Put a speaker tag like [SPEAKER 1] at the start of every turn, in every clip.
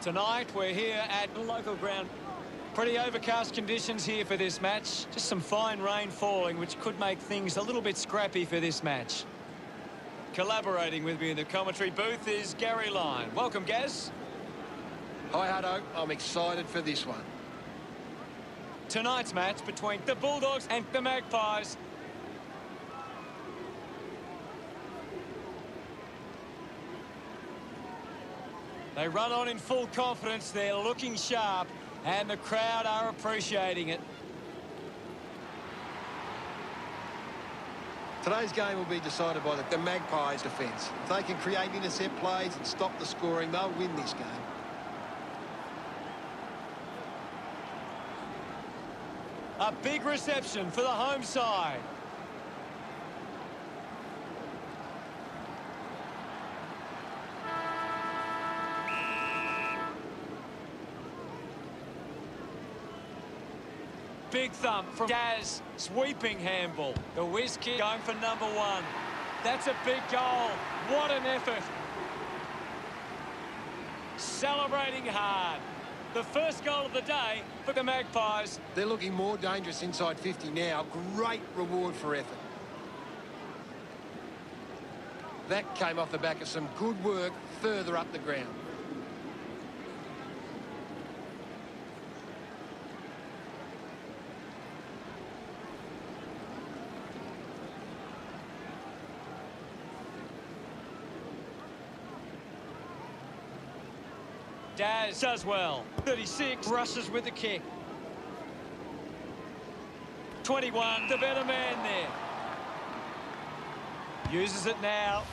[SPEAKER 1] Tonight we're here at the local ground. Pretty overcast conditions here for this match. Just some fine rain falling, which could make things a little bit scrappy for this match. Collaborating with me in the commentary booth is Gary Lyon. Welcome, Gaz.
[SPEAKER 2] Hi, Hutto. I'm excited for this one.
[SPEAKER 1] Tonight's match between the Bulldogs and the Magpies. They run on in full confidence. They're looking sharp, and the crowd are appreciating it.
[SPEAKER 2] Today's game will be decided by the Magpies' defence. If they can create intercept plays and stop the scoring, they'll win this game.
[SPEAKER 1] A big reception for the home side. Big thump from Gaz, sweeping handball. The whiz kick going for number one. That's a big goal. What an effort. Celebrating hard. The first goal of the day for the Magpies.
[SPEAKER 2] They're looking more dangerous inside 50 now. Great reward for effort. That came off the back of some good work further up the ground.
[SPEAKER 1] Daz does well. 36 rushes with the kick. 21, the better man there. Uses it now.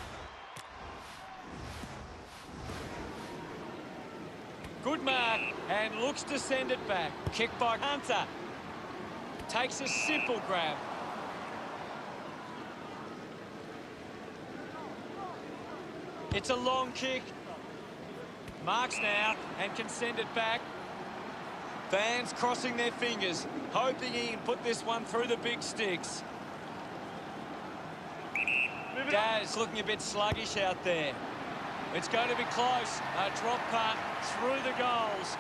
[SPEAKER 1] Good mark and looks to send it back. Kick by Hunter. Takes a simple grab. It's a long kick. Marks now and can send it back. Fans crossing their fingers, hoping he can put this one through the big sticks. Daz looking a bit sluggish out there. It's going to be close. A drop punt through the goals.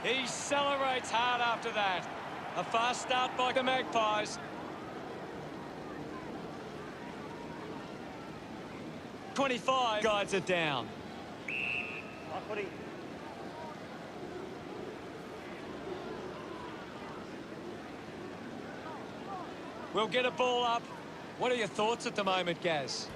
[SPEAKER 1] He celebrates hard after that. A fast start by the Magpies. 25 guides it down. We'll get a ball up. What are your thoughts at the moment, Gaz?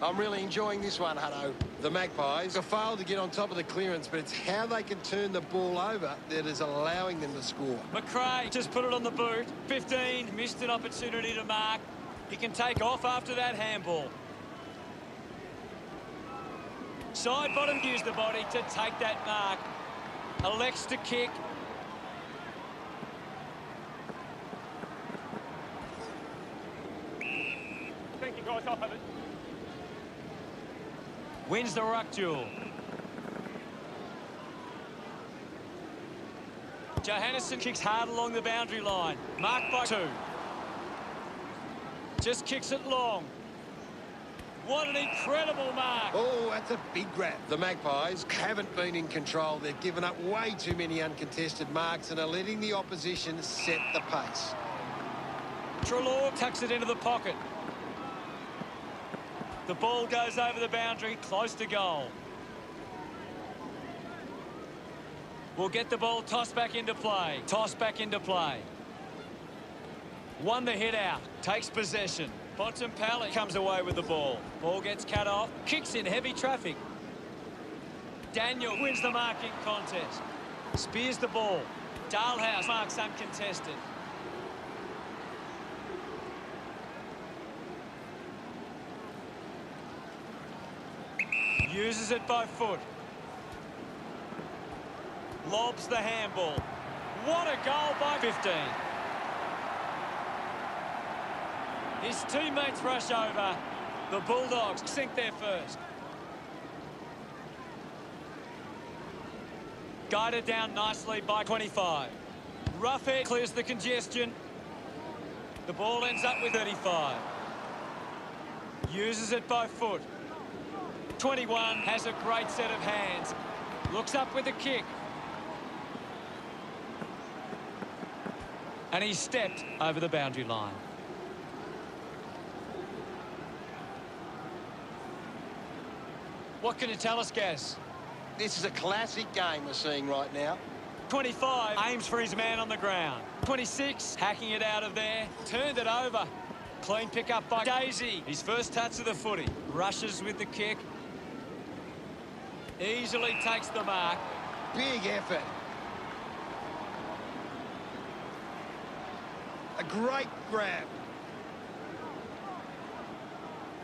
[SPEAKER 2] I'm really enjoying this one, Hutto. The Magpies have failed to get on top of the clearance, but it's how they can turn the ball over that is allowing them to score.
[SPEAKER 1] McRae just put it on the boot. 15, missed an opportunity to mark. He can take off after that handball. Side bottom used the body to take that mark. Elects to kick.
[SPEAKER 3] Thank you, guys. I'll have it.
[SPEAKER 1] Wins the ruck duel. Johannesson kicks hard along the boundary line. Marked by 2. Just kicks it long. What an incredible mark.
[SPEAKER 2] Oh, that's a big grab. The Magpies haven't been in control. They've given up way too many uncontested marks and are letting the opposition set the pace.
[SPEAKER 1] Treloar tucks it into the pocket. The ball goes over the boundary, close to goal. We'll get the ball tossed back into play. Tossed back into play. Won the hit out. Takes possession. Bontempelli comes away with the ball. Ball gets cut off. Kicks in heavy traffic. Daniel wins the marking contest. Spears the ball. Dalhouse marks uncontested. Uses it by foot. Lobs the handball. What a goal by 15. His teammates rush over. The Bulldogs sink there first. Guided down nicely by 25. Roughhead clears the congestion. The ball ends up with 35. Uses it by foot. 21 has a great set of hands. Looks up with the kick. And he stepped over the boundary line. What can you tell us, Gaz?
[SPEAKER 2] This is a classic game we're seeing right now.
[SPEAKER 1] 25 aims for his man on the ground. 26 hacking it out of there. Turned it over. Clean pick up by Daisy. His first touch of the footy. Rushes with the kick. Easily takes the mark.
[SPEAKER 2] Big effort. A great grab.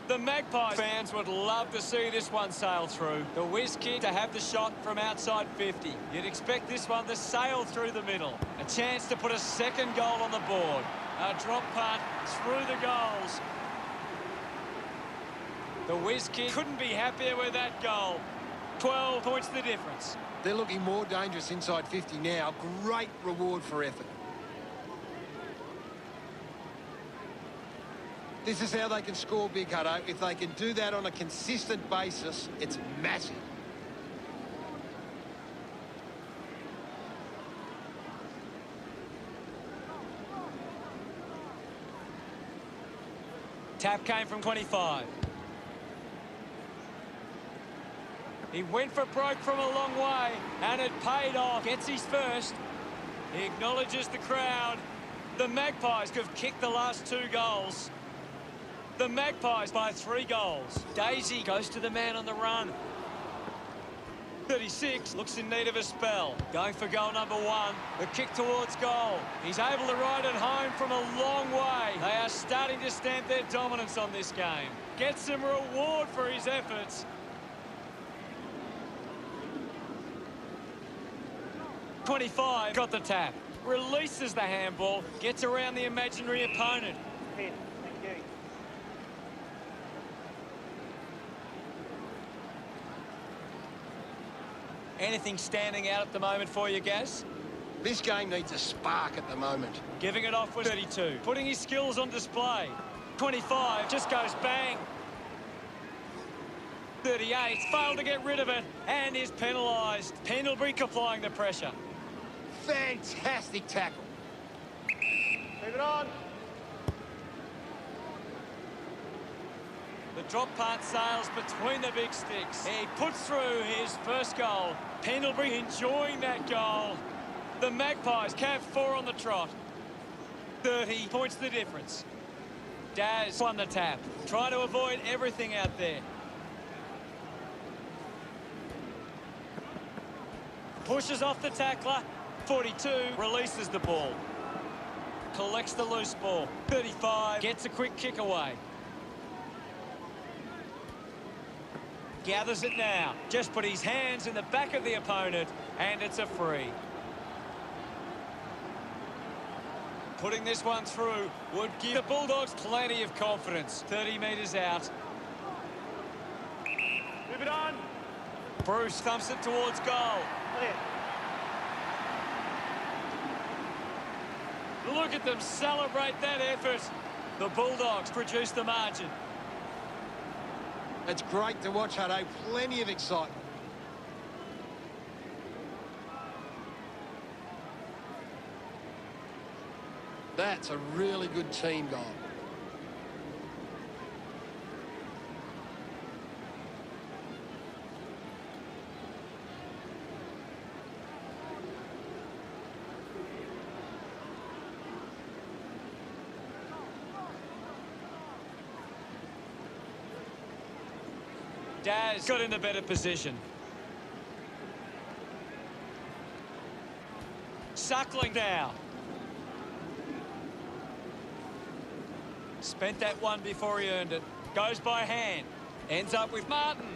[SPEAKER 1] The Magpie fans would love to see this one sail through. The whiz kick to have the shot from outside 50. You'd expect this one to sail through the middle. A chance to put a second goal on the board. A drop punt through the goals. The whiz kick couldn't be happier with that goal. 12 points the difference.
[SPEAKER 2] They're looking more dangerous inside 50 now. Great reward for effort. This is how they can score big, Hutto. If they can do that on a consistent basis, it's massive.
[SPEAKER 1] Tap came from 25. He went for broke from a long way, and it paid off. Gets his first. He acknowledges the crowd. The Magpies have kicked the last 2 goals. The Magpies by 3 goals. Daisy goes to the man on the run. 36 looks in need of a spell. Going for goal number 1. The kick towards goal. He's able to ride it home from a long way. They are starting to stamp their dominance on this game. Gets some reward for his efforts. 25 got the tap. Releases the handball. Gets around the imaginary opponent.
[SPEAKER 3] Thank you.
[SPEAKER 1] Anything standing out at the moment for you, Gaz?
[SPEAKER 2] This game needs a spark at the moment.
[SPEAKER 1] Giving it off with 32. Putting his skills on display. 25 just goes bang. 38 failed to get rid of it and is penalised. Pendlebury applying the pressure.
[SPEAKER 2] Fantastic tackle.
[SPEAKER 3] Move it on.
[SPEAKER 1] The drop punt sails between the big sticks. He puts through his first goal. Pendlebury enjoying that goal. The Magpies cap 4 on the trot. 30 points the difference. Daz won the tap. Trying to avoid everything out there. Pushes off the tackler. 42 releases the ball. Collects the loose ball. 35 gets a quick kick away. Gathers it now. Just put his hands in the back of the opponent, and it's a free. Putting this one through would give the Bulldogs plenty of confidence. 30 metres out.
[SPEAKER 3] Move it on.
[SPEAKER 1] Bruce thumps it towards goal.
[SPEAKER 3] Clear.
[SPEAKER 1] Look at them celebrate that effort. The Bulldogs produce the margin.
[SPEAKER 2] It's great to watch, Hutto. Plenty of excitement. That's a really good team goal.
[SPEAKER 1] Daz got in a better position. Suckling now. Spent that one before he earned it. Goes by hand. Ends up with Martin.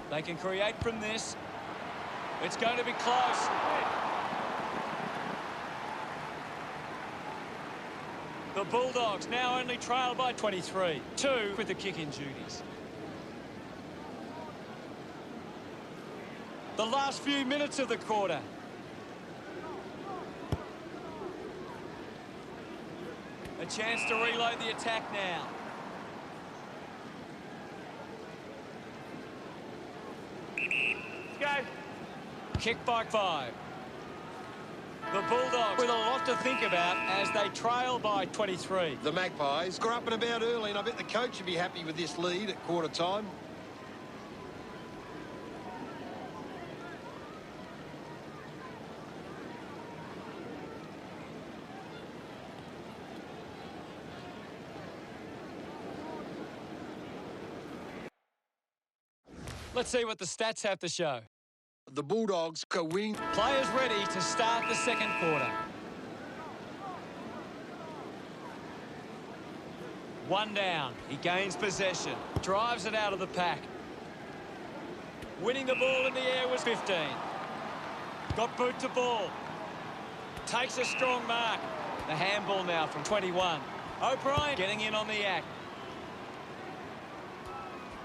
[SPEAKER 1] They can create from this. It's going to be close. The Bulldogs now only trail by 23. 2 with the kick-in duties. The last few minutes of the quarter. A chance to reload the attack now. Kick by 5. The Bulldogs with a lot to think about as they trail by 23.
[SPEAKER 2] The Magpies got up and about early, and I bet the coach would be happy with this lead at quarter time.
[SPEAKER 1] Let's see what the stats have to show.
[SPEAKER 2] The Bulldogs go winning.
[SPEAKER 1] Players ready to start the second quarter. 1 down. He gains possession. Drives it out of the pack. Winning the ball in the air was 15. Got boot to ball. Takes a strong mark. The handball now from 21. O'Brien getting in on the act.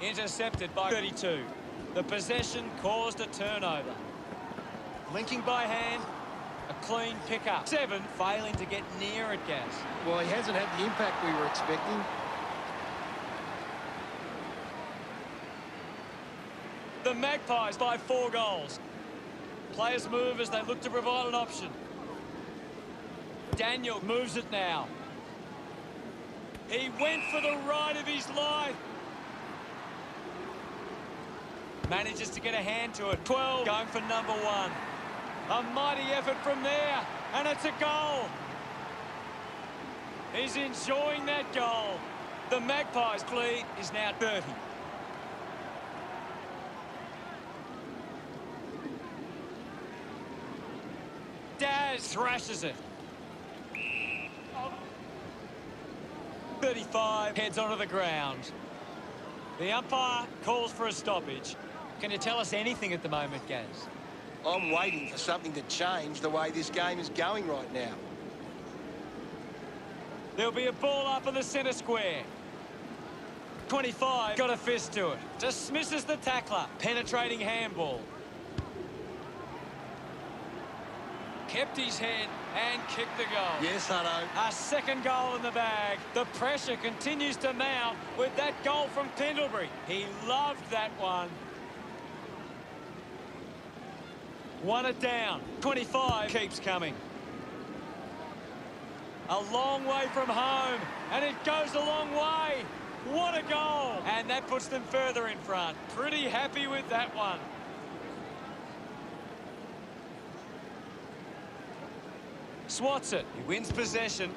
[SPEAKER 1] Intercepted by 32. The possession caused a turnover. Linking by hand. A clean pickup. 7 failing to get near it, Gaz.
[SPEAKER 2] Well, he hasn't had the impact we were expecting.
[SPEAKER 1] The Magpies by 4 goals. Players move as they look to provide an option. Daniel moves it now. He went for the ride of his life. Manages to get a hand to it. 12 going for number 1. A mighty effort from there, and it's a goal. He's enjoying that goal. The Magpies' lead is now 30. Daz thrashes it. 35 heads onto the ground. The umpire calls for a stoppage. Can you tell us anything at the moment, Gaz?
[SPEAKER 2] I'm waiting for something to change the way this game is going right now.
[SPEAKER 1] There'll be a ball up in the centre square. 25 got a fist to it. Dismisses the tackler. Penetrating handball. Kept his head and kicked the goal.
[SPEAKER 2] Yes, Hutto.
[SPEAKER 1] A second goal in the bag. The pressure continues to mount with that goal from Pendlebury. He loved that one. 1 it down. 25 keeps coming. A long way from home, and it goes a long way. What a goal! And that puts them further in front. Pretty happy with that one. Swats it. He wins possession.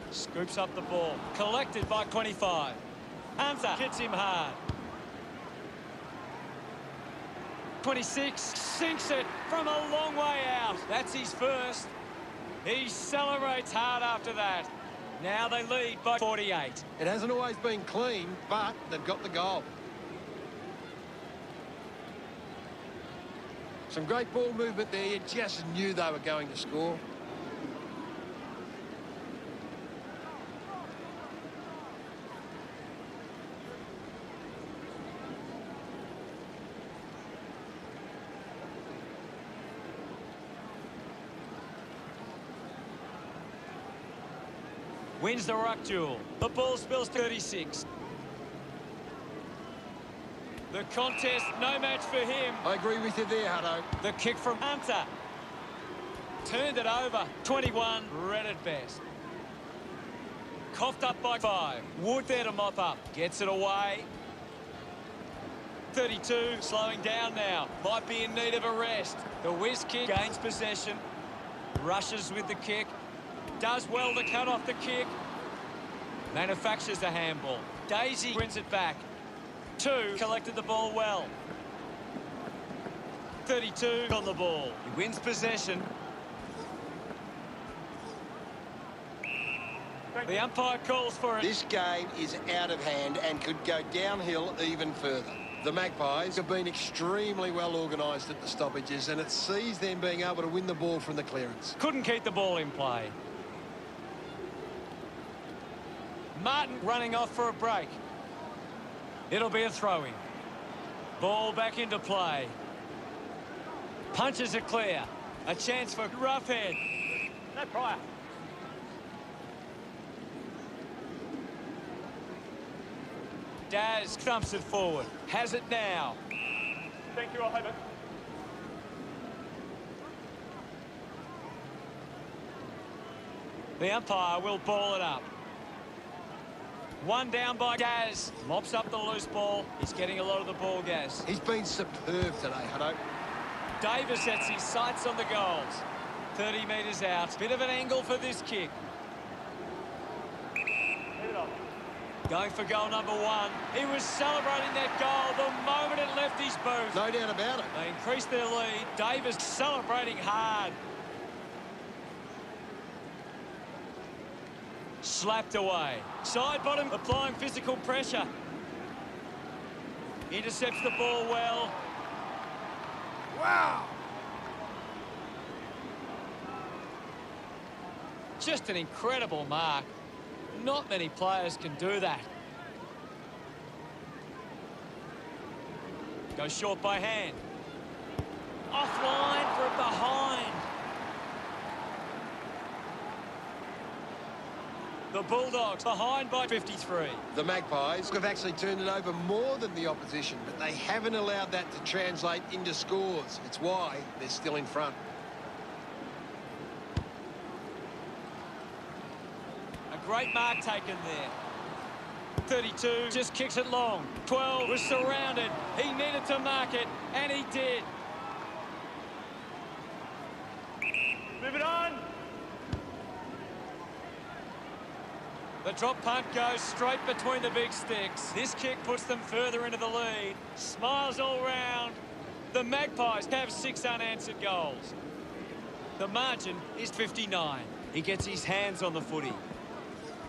[SPEAKER 1] Scoops up the ball. Collected by 25. Hunter hits him hard. 26 sinks it from a long way out. That's his first. He celebrates hard after that. Now they lead by 48.
[SPEAKER 2] It hasn't always been clean, but they've got the goal. Some great ball movement there. You just knew they were going to score.
[SPEAKER 1] Wins the ruck duel. The ball spills 36. The contest, no match for him.
[SPEAKER 2] I agree with you there, Hutto.
[SPEAKER 1] The kick from Hunter. Turned it over. 21, read at best. Coughed up by 5. Wood there to mop up. Gets it away. 32, slowing down now. Might be in need of a rest. The whiz kick gains possession. Rushes with the kick. Does well to cut off the kick. Manufactures the handball. Daisy wins it back. 2 collected the ball well. 32 on the ball. He wins possession. The umpire calls for it.
[SPEAKER 2] This game is out of hand and could go downhill even further. The Magpies have been extremely well organised at the stoppages, and it sees them being able to win the ball from the clearance.
[SPEAKER 1] Couldn't keep the ball in play. Martin running off for a break. It'll be a throw-in. Ball back into play. Punches it clear. A chance for roughhead.
[SPEAKER 3] No prior.
[SPEAKER 1] Daz thumps it forward. Has it now.
[SPEAKER 3] Thank you, I'll have it.
[SPEAKER 1] The umpire will ball it up. One down by Gaz. Mops up the loose ball. He's getting a lot of the ball, Gaz.
[SPEAKER 2] He's been superb today, Hutto.
[SPEAKER 1] Davis sets his sights on the goals. 30 metres out. Bit of an angle for this kick.
[SPEAKER 3] Leave it on.
[SPEAKER 1] Going for goal number 1. He was celebrating that goal the moment it left his boot.
[SPEAKER 2] No doubt about it.
[SPEAKER 1] They increased their lead. Davis celebrating hard. Slapped away. Side bottom applying physical pressure. Intercepts the ball well.
[SPEAKER 2] Wow!
[SPEAKER 1] Just an incredible mark. Not many players can do that. Goes short by hand. Offline for behind. The Bulldogs behind by 53.
[SPEAKER 2] The Magpies have actually turned it over more than the opposition, but they haven't allowed that to translate into scores. It's why they're still in front.
[SPEAKER 1] A great mark taken there. 32 just kicks it long. 12 was surrounded. He needed to mark it, and he did.
[SPEAKER 3] Move it on.
[SPEAKER 1] The drop punt goes straight between the big sticks. This kick puts them further into the lead. Smiles all round. The Magpies have 6 unanswered goals. The margin is 59. He gets his hands on the footy.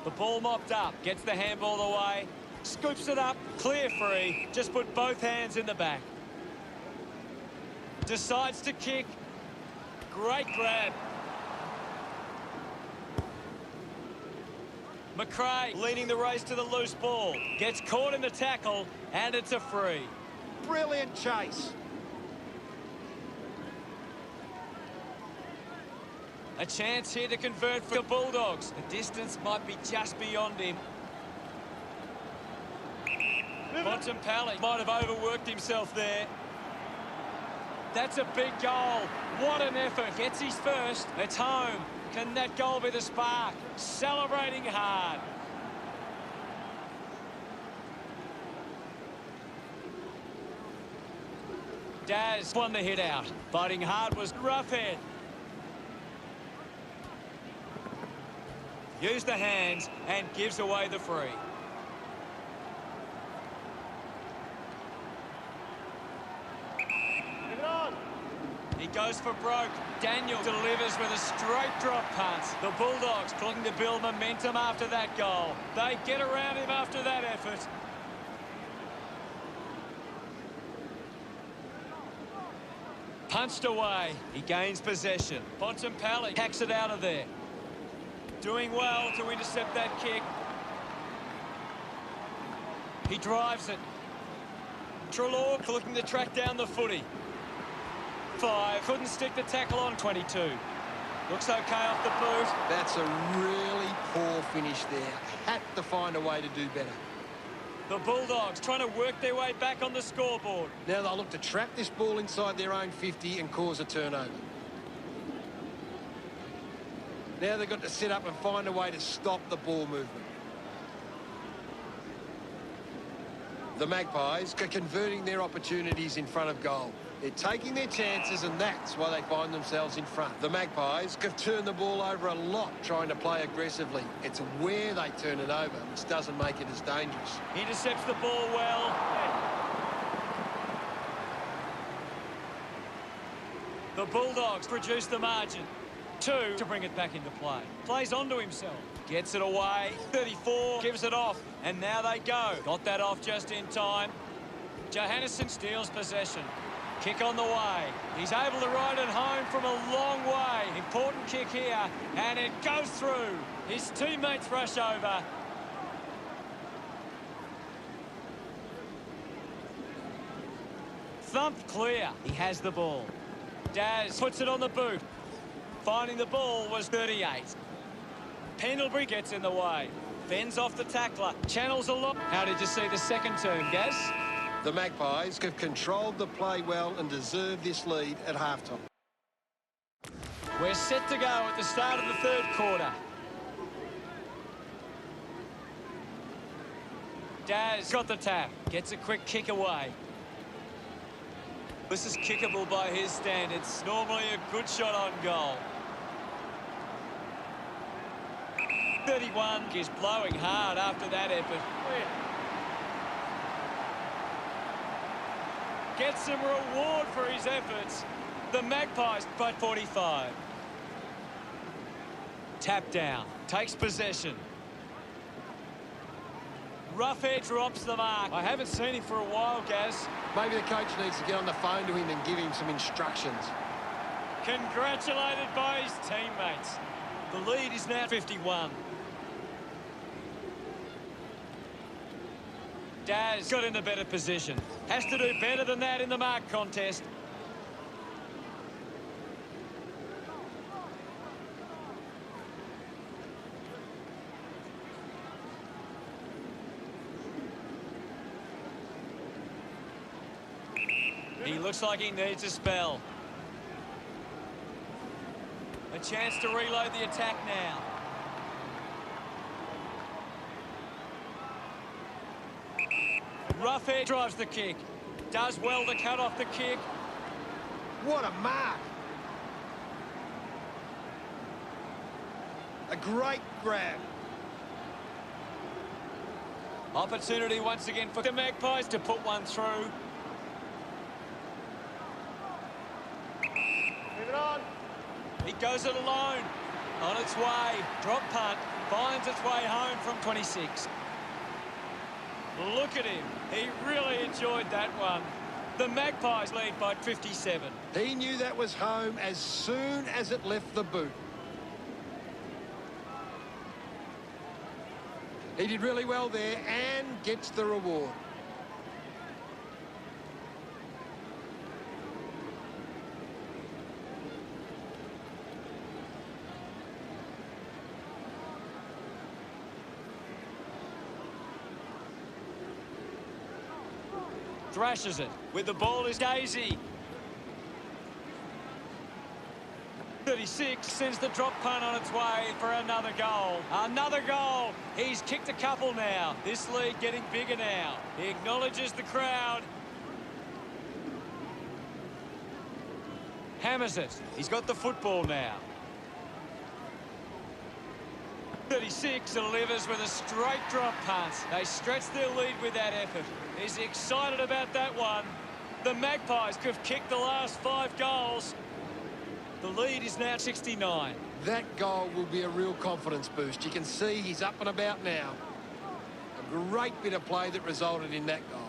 [SPEAKER 1] The ball mopped up, gets the handball away, scoops it up, clear free, just put both hands in the back. Decides to kick. Great grab. McRae leading the race to the loose ball. Gets caught in the tackle, and it's a free.
[SPEAKER 2] Brilliant chase.
[SPEAKER 1] A chance here to convert for the Bulldogs. The distance might be just beyond him. Bontempelli might have overworked himself there. That's a big goal. What an effort. Gets his first. It's home. Can that goal be the spark? Celebrating hard. Daz won the hit out. Fighting hard was Roughhead. Used the hands and gives away the free.
[SPEAKER 3] Leave it on.
[SPEAKER 1] He goes for broke. Daniel delivers with a straight drop punt. The Bulldogs looking to build momentum after that goal. They get around him after that effort. Punched away. He gains possession. Bontempelli hacks it out of there. Doing well to intercept that kick. He drives it. Treloar looking to track down the footy. 5. Couldn't stick the tackle on 22. Looks okay off the boot.
[SPEAKER 2] That's a really poor finish there. Had to find a way to do better.
[SPEAKER 1] The Bulldogs trying to work their way back on the scoreboard.
[SPEAKER 2] Now they'll look to trap this ball inside their own 50 and cause a turnover. Now they've got to sit up and find a way to stop the ball movement. The Magpies are converting their opportunities in front of goal. They're taking their chances, and that's why they find themselves in front. The Magpies have turned the ball over a lot trying to play aggressively. It's where they turn it over, which doesn't make it as dangerous.
[SPEAKER 1] Intercepts the ball well. The Bulldogs produce the margin. 2 to bring it back into play. Plays onto himself. Gets it away. 34 gives it off. And now they go. Got that off just in time. Johannesson steals possession. Kick on the way. He's able to ride it home from a long way. Important kick here. And it goes through. His teammates rush over. Thumped clear. He has the ball. Daz puts it on the boot. Finding the ball was 38. Pendlebury gets in the way. Fends off the tackler. Channels a lot. How did you see the second term, Gaz?
[SPEAKER 2] The Magpies have controlled the play well and deserve this lead at halftime.
[SPEAKER 1] We're set to go at the start of the third quarter. Daz got the tap. Gets a quick kick away. This is kickable by his standards. Normally a good shot on goal. 31 is blowing hard after that effort. Gets some reward for his efforts. The Magpies by 45. Tap down. Takes possession. Roughhead drops the mark. I haven't seen him for a while, Gaz.
[SPEAKER 2] Maybe the coach needs to get on the phone to him and give him some instructions.
[SPEAKER 1] Congratulated by his teammates. The lead is now 51. Daz got in a better position. Has to do better than that in the mark contest. He looks like he needs a spell. A chance to reload the attack now. Roughhead drives the kick. Does well to cut off the kick.
[SPEAKER 2] What a mark! A great grab.
[SPEAKER 1] Opportunity once again for the Magpies to put one through.
[SPEAKER 3] Move it on.
[SPEAKER 1] He goes it alone. On its way. Drop punt. Finds its way home from 26. Look at him. He really enjoyed that one. The Magpies lead by 57.
[SPEAKER 2] He knew that was home as soon as it left the boot. He did really well there and gets the reward.
[SPEAKER 1] Thrashes it. With the ball is Daisy. 36 sends the drop punt on its way for another goal. Another goal. He's kicked a couple now. This lead getting bigger now. He acknowledges the crowd. Hammers it. He's got the football now. 36 delivers with a straight drop punt. They stretch their lead with that effort. He's excited about that one. The Magpies have kicked the last 5 goals. The lead is now 69.
[SPEAKER 2] That goal will be a real confidence boost. You can see he's up and about now. A great bit of play that resulted in that goal.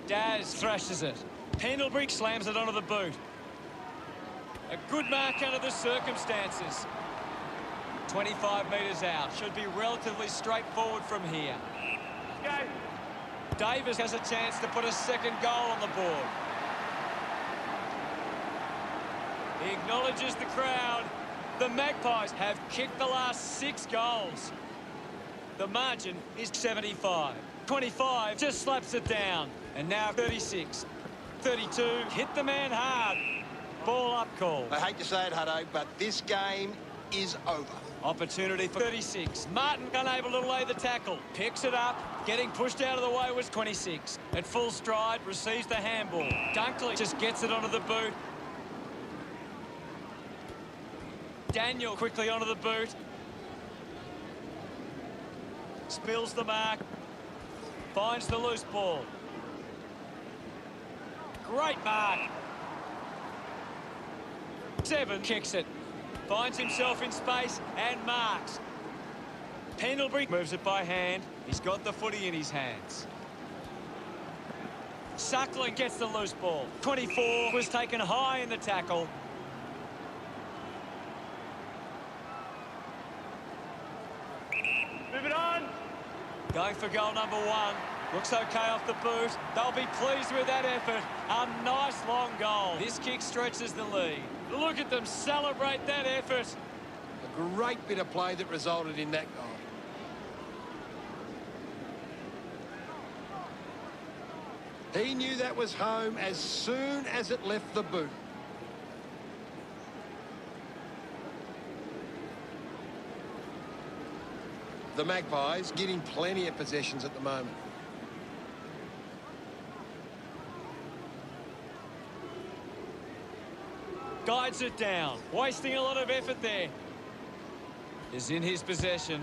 [SPEAKER 1] Daz thrashes it. Pendlebury slams it onto the boot. A good mark under the circumstances. 25 metres out. Should be relatively straightforward from here.
[SPEAKER 3] Go.
[SPEAKER 1] Davis has a chance to put a second goal on the board. He acknowledges the crowd. The Magpies have kicked the last 6 goals. The margin is 75. 25 just slaps it down. And now 36. 32 hit the man hard. Ball up call.
[SPEAKER 2] I hate to say it, Hutto, but this game is over.
[SPEAKER 1] Opportunity for 36. Martin unable to lay the tackle. Picks it up. Getting pushed out of the way was 26. At full stride, receives the handball. Dunkley just gets it onto the boot. Daniel quickly onto the boot. Spills the mark. Finds the loose ball. Great mark. 7 kicks it. Finds himself in space and marks. Pendlebury moves it by hand. He's got the footy in his hands. Suckling gets the loose ball. 24 was taken high in the tackle.
[SPEAKER 3] Move it on.
[SPEAKER 1] Going for goal number 1. Looks okay off the boot. They'll be pleased with that effort. A nice long goal. This kick stretches the lead. Look at them celebrate that effort.
[SPEAKER 2] A great bit of play that resulted in that goal. He knew that was home as soon as it left the boot. The Magpies getting plenty of possessions at the moment.
[SPEAKER 1] Guides it down. Wasting a lot of effort there. Is in his possession.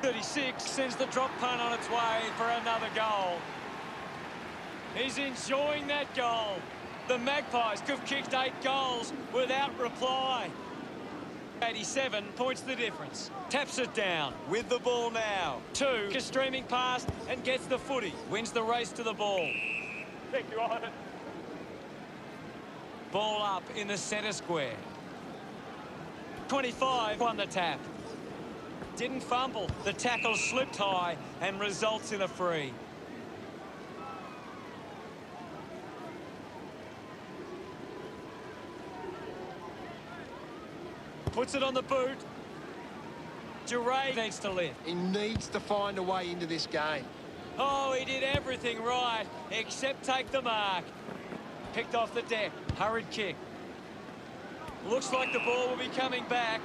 [SPEAKER 1] 36 sends the drop punt on its way for another goal. He's enjoying that goal. The Magpies have kicked 8 goals without reply. 87 points the difference. Taps it down with the ball now. 2 streaming past and gets the footy. Wins the race to the ball.
[SPEAKER 3] Thank you, on it.
[SPEAKER 1] Ball up in the centre square. 25 won the tap. Didn't fumble. The tackle slipped high and results in a free. Puts it on the boot. Duray needs to lift.
[SPEAKER 2] He needs to find a way into this game.
[SPEAKER 1] Oh, he did everything right except take the mark. Picked off the deck. Hurried kick. Looks like the ball will be coming back.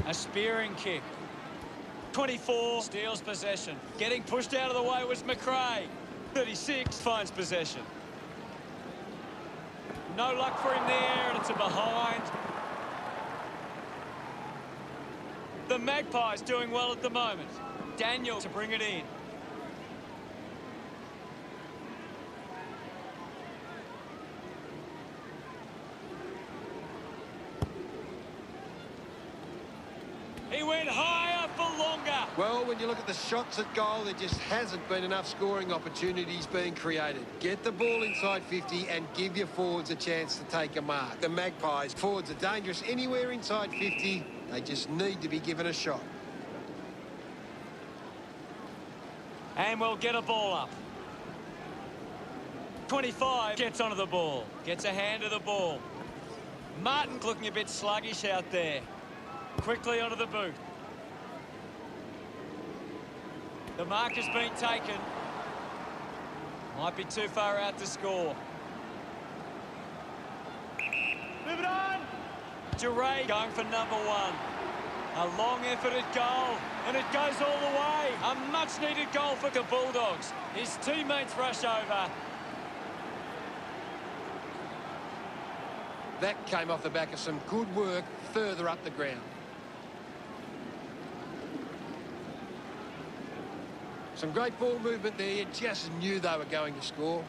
[SPEAKER 1] A spearing kick. 24 steals possession. Getting pushed out of the way was McRae. 36 finds possession. No luck for him there, and it's a behind. The Magpies doing well at the moment. Daniel to bring it in. He went higher for longer.
[SPEAKER 2] Well, when you look at the shots at goal, there just hasn't been enough scoring opportunities being created. Get the ball inside 50 and give your forwards a chance to take a mark. The Magpies forwards are dangerous anywhere inside 50. They just need to be given a shot.
[SPEAKER 1] And we'll get a ball up. 25 gets onto the ball. Gets a hand of the ball. Martin looking a bit sluggish out there. Quickly onto the boot. The mark has been taken. Might be too far out to score.
[SPEAKER 3] Move it on.
[SPEAKER 1] Duray going for number 1. A long efforted goal, and it goes all the way. A much-needed goal for the Bulldogs. His teammates rush over.
[SPEAKER 2] That came off the back of some good work further up the ground. Some great ball movement there. You just knew they were going to score.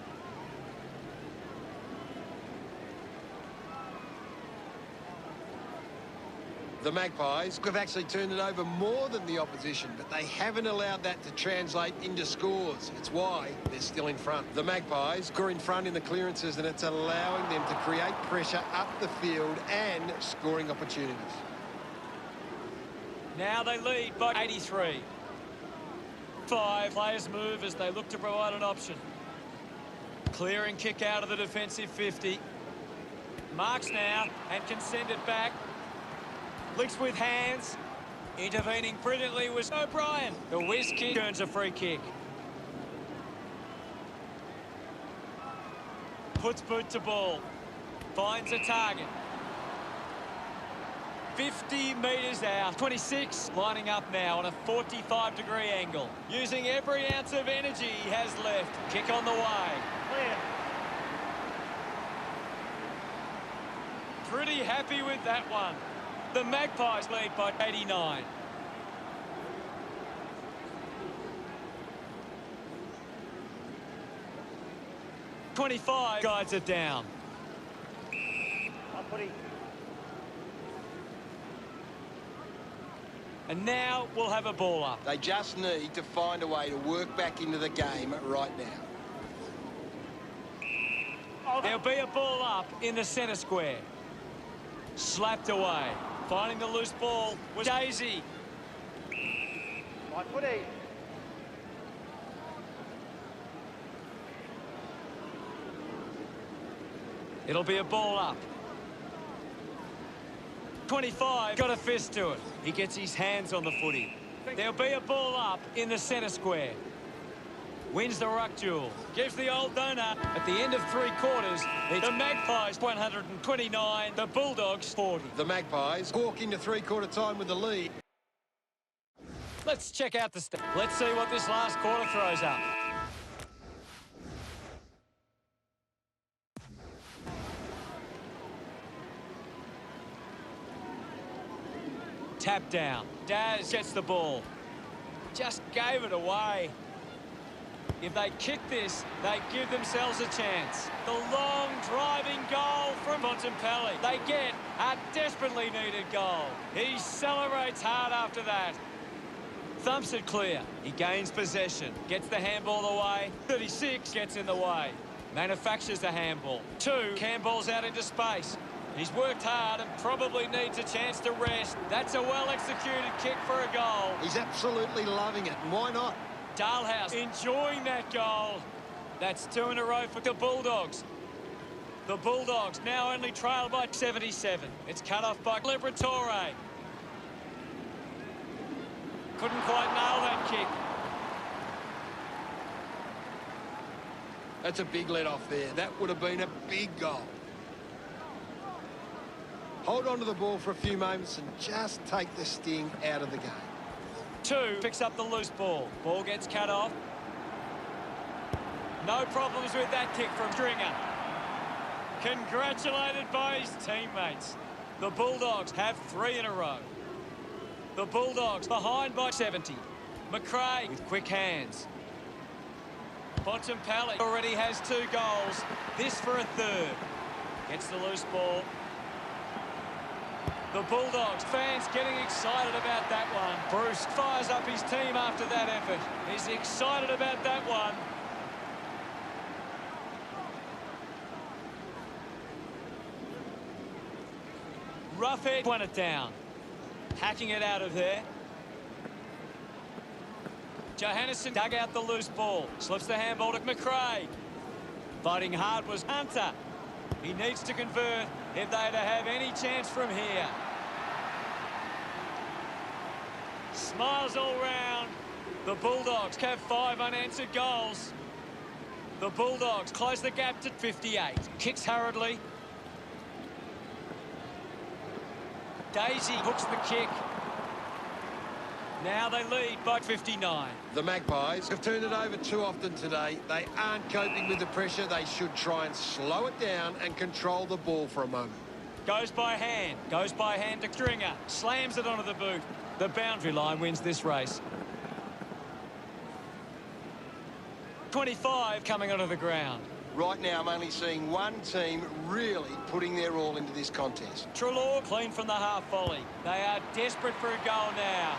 [SPEAKER 2] The Magpies have actually turned it over more than the opposition, but they haven't allowed that to translate into scores. It's why they're still in front. The Magpies are in front in the clearances, and it's allowing them to create pressure up the field and scoring opportunities.
[SPEAKER 1] Now they lead by 83. 5 players move as they look to provide an option. Clearing kick out of the defensive 50. Marks now and can send it back. Licks with hands. Intervening brilliantly was O'Brien. The whiz kick earns a free kick. Puts boot to ball. Finds a target. 50 metres out. 26 lining up now on a 45-degree angle. Using every ounce of energy he has left. Kick on the way.
[SPEAKER 3] Clear.
[SPEAKER 1] Pretty happy with that one. The Magpies lead by 89. .25 guides it down.
[SPEAKER 3] Up, buddy.
[SPEAKER 1] And now we'll have a ball up.
[SPEAKER 2] They just need to find a way to work back into the game right now.
[SPEAKER 3] Oh,
[SPEAKER 1] There'll be a ball up in the centre square. Slapped away. Finding the loose ball was Daisy.
[SPEAKER 3] right footy.
[SPEAKER 1] It'll be a ball up. 25 got a fist to it. He gets his hands on the footy. There'll be a ball up in the centre square. Wins the ruck duel. Gives the old donut. At the end of 3 quarters, it's the Magpies 129, the Bulldogs 40.
[SPEAKER 2] The Magpies walk into 3-quarter time with the lead.
[SPEAKER 1] Let's check out the Let's see what this last quarter throws up. Tap down. Daz gets the ball. Just gave it away. If they kick this, they give themselves a chance. The long driving goal from Bontempelli. They get a desperately needed goal. He celebrates hard after that. Thumps it clear. He gains possession. Gets the handball away. 36 gets in the way. Manufactures the handball. 2 handballs out into space. He's worked hard and probably needs a chance to rest. That's a well-executed kick for a goal.
[SPEAKER 2] He's absolutely loving it, and why not?
[SPEAKER 1] Dalhouse enjoying that goal. That's 2 in a row for the Bulldogs. The Bulldogs now only trail by 77. It's cut off by Liberatore. Couldn't quite nail that kick.
[SPEAKER 2] That's a big let-off there. That would have been a big goal. Hold on to the ball for a few moments and just take the sting out of the game.
[SPEAKER 1] 2 picks up the loose ball. Ball gets cut off. No problems with that kick from Stringer. Congratulated by his teammates. The Bulldogs have 3 in a row. The Bulldogs behind by 70. McRae with quick hands. Bontempelli already has 2 goals. This for a 3rd. Gets the loose ball. The Bulldogs fans getting excited about that one. Bruce fires up his team after that effort. He's excited about that one. Roughhead won it down. Hacking it out of there. Johannesson dug out the loose ball. Slips the handball to McRae. Fighting hard was Hunter. He needs to convert if they're to have any chance from here. Smiles all round. The Bulldogs have 5 unanswered goals. The Bulldogs close the gap to 58. Kicks hurriedly. Daisy hooks the kick. Now they lead by 59.
[SPEAKER 2] The Magpies have turned it over too often today. They aren't coping with the pressure. They should try and slow it down and control the ball for a moment.
[SPEAKER 1] Goes by hand. Goes by hand to Stringer. Slams it onto the boot. The boundary line wins this race. 25 coming onto the ground.
[SPEAKER 2] Right now, I'm only seeing one team really putting their all into this contest.
[SPEAKER 1] Treloar clean from the half volley. They are desperate for a goal now.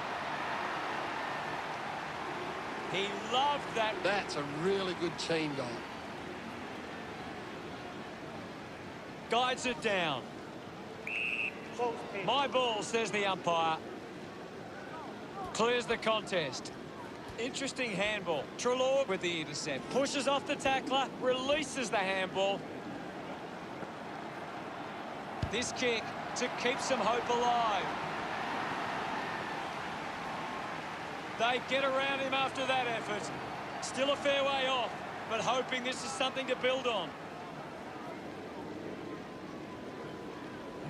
[SPEAKER 1] He loved that.
[SPEAKER 2] That's a really good team goal.
[SPEAKER 1] Guides it down.
[SPEAKER 3] Close pitch.
[SPEAKER 1] My ball, says the umpire. Clears the contest. Interesting handball. Treloar with the intercept. Pushes off the tackler. Releases the handball. This kick to keep some hope alive. They get around him after that effort. Still a fair way off, but hoping this is something to build on.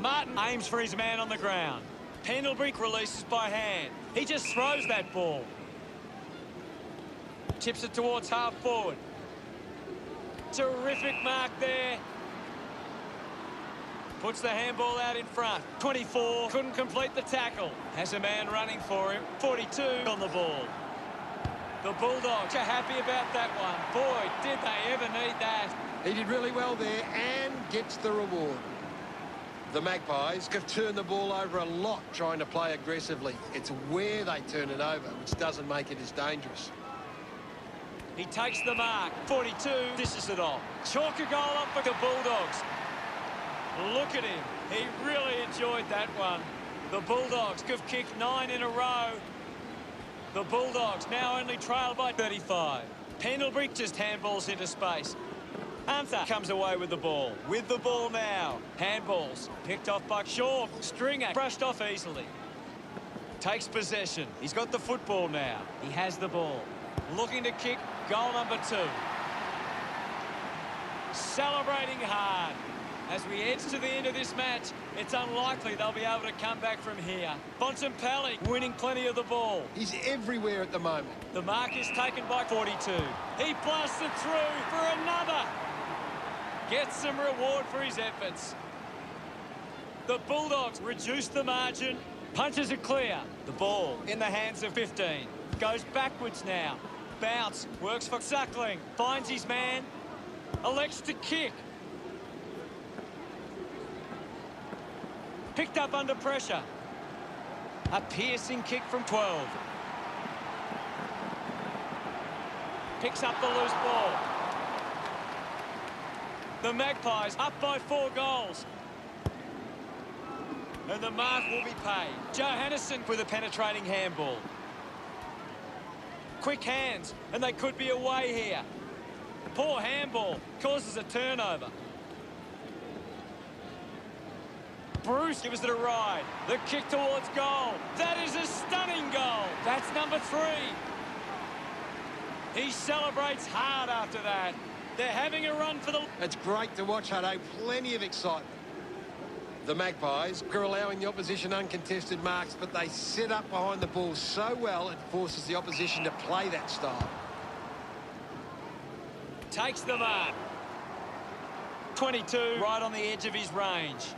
[SPEAKER 1] Martin aims for his man on the ground. Pendlebury releases by hand. He just throws that ball. Tips it towards half forward. Terrific mark there. Puts the handball out in front. 24 couldn't complete the tackle. Has a man running for him. 42 on the ball. The Bulldogs are happy about that one. Boy, did they ever need that.
[SPEAKER 2] He did really well there and gets the reward. The Magpies have turned the ball over a lot trying to play aggressively. It's where they turn it over, which doesn't make it as dangerous.
[SPEAKER 1] He takes the mark. 42 dishes it off. Chalk a goal up for the Bulldogs. Look at him. He really enjoyed that one. The Bulldogs have kicked 9 in a row. The Bulldogs now only trail by 35. Pendlebury just handballs into space. Hunter comes away with the ball. With the ball now. Handballs picked off by Shaw. Stringer brushed off easily. Takes possession. He's got the football now. He has the ball. Looking to kick goal number 2. Celebrating hard. As we edge to the end of this match, it's unlikely they'll be able to come back from here. Bontempelli winning plenty of the ball.
[SPEAKER 2] He's everywhere at the moment.
[SPEAKER 1] The mark is taken by 42. He blasts it through for another. Gets some reward for his efforts. The Bulldogs reduce the margin. Punches it clear. The ball in the hands of 15. Goes backwards now. Bounce. Works for Suckling. Finds his man. Elects to kick. Picked up under pressure. A piercing kick from 12. Picks up the loose ball. The Magpies up by 4 goals. And the mark will be paid. Johannesson with a penetrating handball. Quick hands, and they could be away here. Poor handball causes a turnover. Bruce gives it a ride. The kick towards goal. That is a stunning goal. That's number 3. He celebrates hard after that. They're having a run for the...
[SPEAKER 2] It's great to watch, Hutto. Plenty of excitement. The Magpies are allowing the opposition uncontested marks, but they set up behind the ball so well it forces the opposition to play that style.
[SPEAKER 1] Takes the mark. 22 right on the edge of his range.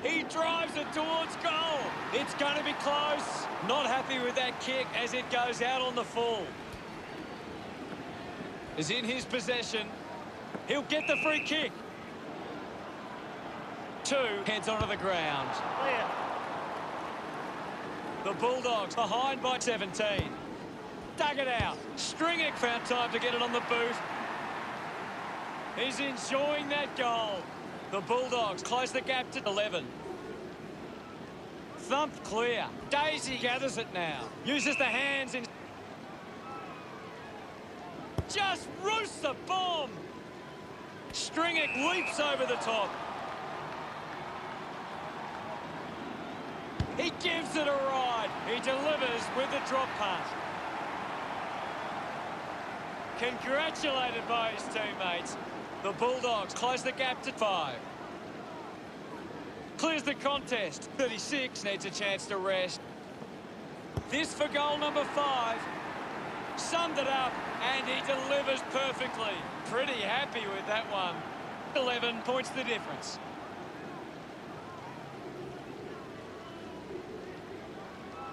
[SPEAKER 1] He drives it towards goal. It's going to be close. Not happy with that kick as it goes out on the full. Is in his possession. He'll get the free kick. 2 heads onto the ground.
[SPEAKER 3] Clear.
[SPEAKER 1] The Bulldogs behind by 17. Dug it out. Stringick found time to get it on the boot. He's enjoying that goal. The Bulldogs close the gap to 11. Thumped clear. Daisy gathers it now. Uses the hands in. Just roosts the bomb. Stringick leaps over the top. He gives it a ride. He delivers with the drop punt. Congratulated by his teammates. The Bulldogs close the gap to 5. Clears the contest. 36 needs a chance to rest. This for goal number 5. Summed it up, and he delivers perfectly. Pretty happy with that one. 11 points the difference.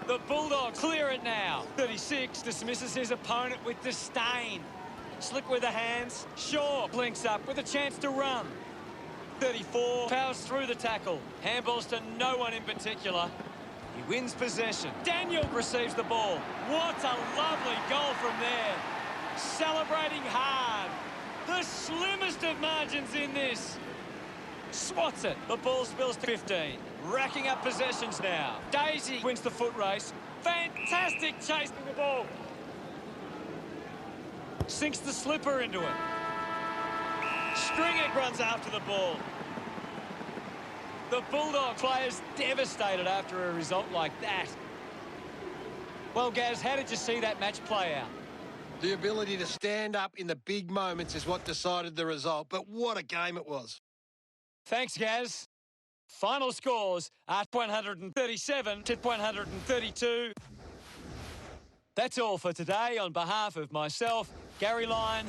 [SPEAKER 1] The Bulldogs clear it now. 36 dismisses his opponent with disdain. Slick with the hands. Shaw blinks up with a chance to run. 34 powers through the tackle. Handballs to no one in particular. He wins possession. Daniel receives the ball. What a lovely goal from there. Celebrating hard. The slimmest of margins in this. Swats it. The ball spills to 15. Racking up possessions now. Daisy wins the foot race. Fantastic chasing the ball. Sinks the slipper into it. Stringick runs after the ball. The Bulldog players devastated after a result like that. Well, Gaz, how did you see that match play out?
[SPEAKER 2] The ability to stand up in the big moments is what decided the result, but what a game it was.
[SPEAKER 1] Thanks, Gaz. Final scores are 137 to 132. That's all for today. On behalf of myself, Gary Lyon,